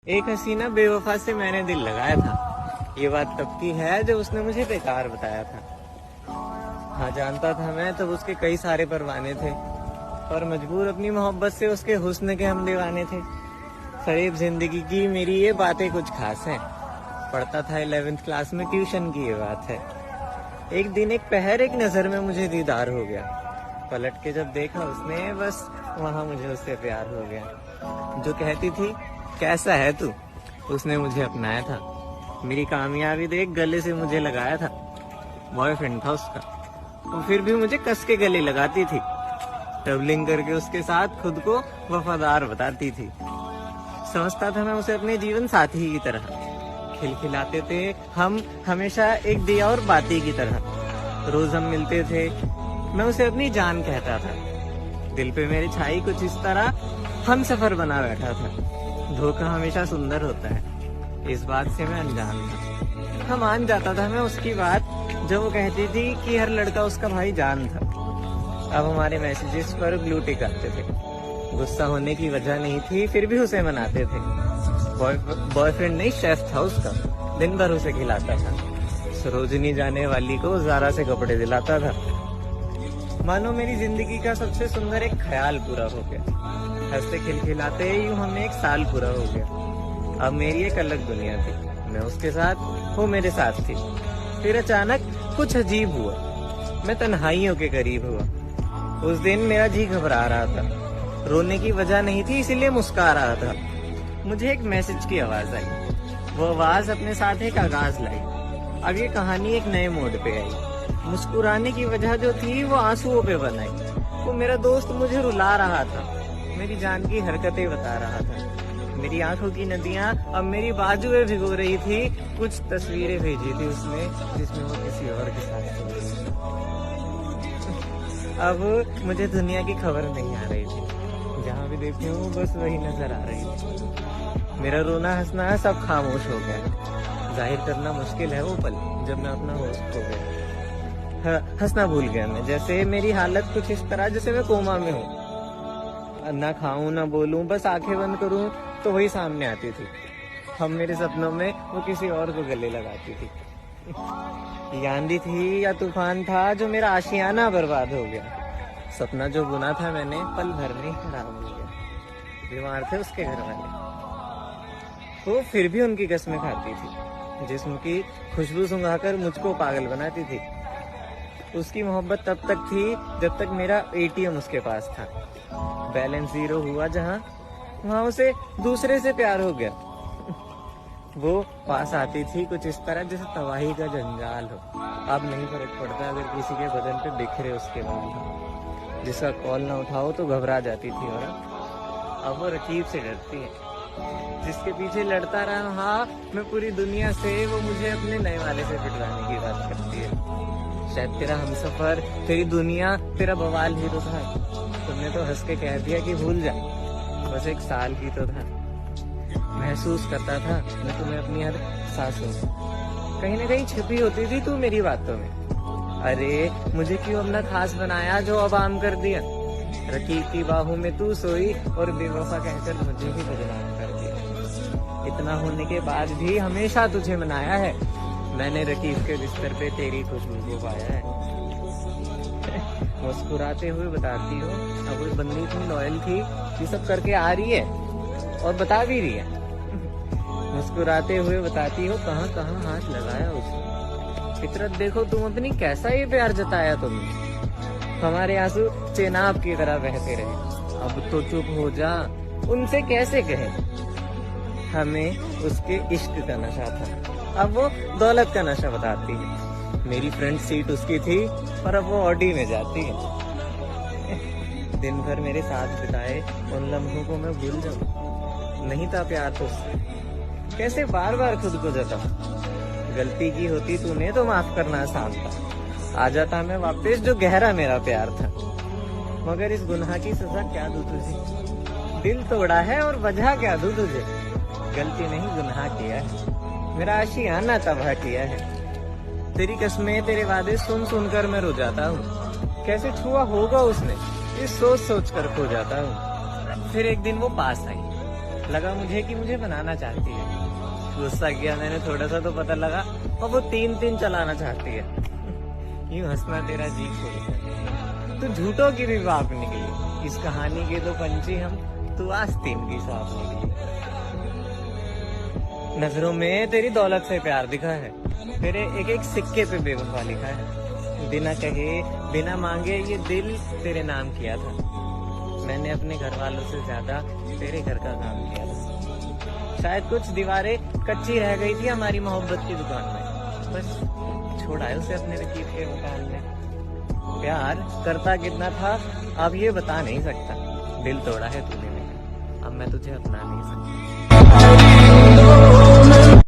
एक हसीना बेवफा से मैंने दिल लगाया था। ये बात तब की है जब उसने मुझे बेकार बताया था। हाँ जानता था मैं तब उसके कई सारे परवाने थे, पर मजबूर अपनी मोहब्बत से उसके हुस्न के हम दीवाने थे। फरेब जिंदगी की मेरी ये बातें कुछ खास हैं। पढ़ता था 11th क्लास में, ट्यूशन की ये बात है। एक दिन एक पहर एक नजर में मुझे दीदार हो गया। पलट के जब देखा उसने, बस वहाँ मुझे उससे प्यार हो गया। जो कहती थी कैसा है तू, उसने मुझे अपनाया था। मेरी कामयाबी देख गले से मुझे लगाया था। बॉयफ्रेंड था उसका, वो फिर भी मुझे कस के गले लगाती थी। ट्रैवलिंग करके उसके साथ खुद को वफादार बताती थी। समझता था मैं उसे अपने जीवन साथी की तरह। खिलखिलाते थे हम हमेशा एक दिया और बाती की तरह। रोज हम मिलते थे, मैं उसे अपनी जान कहता था। दिल पे मेरे छाई कुछ इस तरह हम सफर बना बैठा था। धोखा हमेशा सुंदर होता है, इस बात से मैं अनजान था। हाँ मान जाता था मैं उसकी बात, जब वो कहती थी कि हर लड़का उसका भाई जान था। अब हमारे मैसेजेस पर ब्लू टिक आते थे। गुस्सा होने की वजह नहीं थी, फिर भी उसे मनाते थे। बॉयफ्रेंड नहीं, शेफ था उसका, दिन भर उसे खिलाता था। सरोजनी जाने वाली को ज़ारा से कपड़े दिलाता था। मानो मेरी जिंदगी का सबसे सुंदर एक ख्याल पूरा हो गया। हंसते खिलखिलाते यूं हमें एक साल पूरा हो गया। अब मेरी एक अलग दुनिया थी, मैं उसके साथ, वो मेरे साथ थी। फिर अचानक कुछ अजीब हुआ, मैं तन्हाइयों के करीब हुआ। उस दिन मेरा जी घबरा रहा था। रोने की वजह नहीं थी, इसीलिए मुस्कुरा रहा था। मुझे एक मैसेज की आवाज आई। वो आवाज अपने साथ एक आगाज लाई। अब ये कहानी एक नए मोड पे आई। मुस्कुराने की वजह जो थी वो आंसुओं पे बनाई। वो मेरा दोस्त मुझे रुला रहा था, मेरी जान की हरकतें बता रहा था। मेरी आंखों की नदियां अब मेरी बाजुएं भिगो रही थी। कुछ तस्वीरें भेजी थी उसने, जिसमें वो किसी और के साथ सो रही थी। अब मुझे दुनिया की खबर नहीं आ रही थी। जहाँ भी देखती हूँ बस वही नजर आ रही थी। मेरा रोना हंसना सब खामोश हो गया। जाहिर करना मुश्किल है वो पल जब मैं अपना होश खो गया। हंसना भूल गया मैं, जैसे मेरी हालत कुछ इस तरह जैसे मैं कोमा में हूँ। ना खाऊं ना बोलूं, बस आंखें बंद करूं तो वही सामने आती थी। हम मेरे सपनों में वो किसी और को गले लगाती थी। ये आंधी थी या तूफान था जो मेरा आशियाना बर्बाद हो गया। सपना जो बुना था मैंने पल भर में खराब हो गया। बीमार थे उसके घर वाले, वो फिर भी उनकी कसमें खाती थी। जिस्म की खुशबू सुंघाकर मुझको पागल बनाती थी। उसकी मोहब्बत तब तक थी जब तक मेरा ATM उसके पास था। बैलेंस 0 हुआ जहाँ, वहाँ उसे दूसरे से प्यार हो गया। वो पास आती थी कुछ इस तरह जैसे तबाही का जंजाल हो। अब नहीं फर्क पड़ता अगर किसी के बदन पे बिखरे उसके बाल हो। जिसका कॉल ना उठाओ तो घबरा जाती थी और अब वो रकीब से डरती है। जिसके पीछे लड़ता रहा मैं पूरी दुनिया से, वो मुझे अपने नए वाले से पिटवाने की बात करती है। शायद तेरा हमसफर, तेरी दुनिया, तेरा बवाल ही तो था। तुमने तो हंस के कह दिया कि भूल जा, बस एक साल ही तो था। महसूस करता था मैं तुम्हें अपनी हर सांसों में। कहीं ना कहीं छिपी होती थी तू मेरी बातों में। अरे मुझे क्यों अपना खास बनाया जो अब आम कर दिया। रकीब की बाहों में तू सोई और बेवफा कहकर मुझे ही बदनाम कर दिया। इतना होने के बाद भी हमेशा तुझे मनाया है। मैंने रकीब के बिस्तर पे तेरी खुशबू को पाया है। मुस्कुराते हुए बताती हो अब वो बंदी इतनी लॉयल थी, ये सब करके आ रही है और बता भी रही है। मुस्कुराते हुए बताती हो कहाँ कहाँ हाथ लगाया उसने। फितरत देखो तुम अपनी, कैसा ये प्यार जताया तुमने। हमारे आंसू चेनाब की तरह बहते रहे। अब तो चुप हो जा, उनसे कैसे कहे। हमें उसके इश्क का नशा था, अब वो दौलत का नशा बताती है। मेरी फ्रंट सीट उसकी थी और अब वो ऑडी में जाती है। दिन भर मेरे साथ बिताए उन लम्हों को मैं भूल जाऊं। नहीं था प्यार तुझसे, कैसे बार बार खुद को जताऊं। गलती की होती तूने तो माफ करना आसान था। आ जाता मैं वापस जो गहरा मेरा प्यार था। मगर इस गुनाह की सजा क्या दूं तुझे। दिल तोड़ा है और वजह क्या दूं तुझे। गलती नहीं गुनाह किया है, मेरा आशियाना तबाह किया है। तेरी कसमें तेरे वादे सुन सुनकर मैं रो जाता हूँ। कैसे छुआ होगा उसने, इस सोच सोच कर खो जाता हूँ। फिर एक दिन वो पास आई, लगा मुझे कि मुझे बनाना चाहती है। गुस्सा किया मैंने थोड़ा सा तो पता लगा और वो 3-3 चलाना चाहती है। यूं हंसना तेरा जी खोल, तू झूठों की भी बाप निकली, इस कहानी के तो पंछी हम, तू आस्तीन की सांप निकली। नजरों में तेरी दौलत से प्यार दिखा है, तेरे एक एक सिक्के पे बेवफा लिखा है। बिना कहे बिना मांगे ये दिल तेरे नाम किया था, मैंने अपने घर वालों से ज्यादा तेरे घर का काम किया था। शायद कुछ दीवारें कच्ची रह गई थी हमारी मोहब्बत की दुकान में, बस छोड़ा है उसे अपने रकीब के मकान में। प्यार करता कितना था अब ये बता नहीं सकता, दिल तोड़ा है तूने मेरा, अब मैं तुझे अपना नहीं सकता।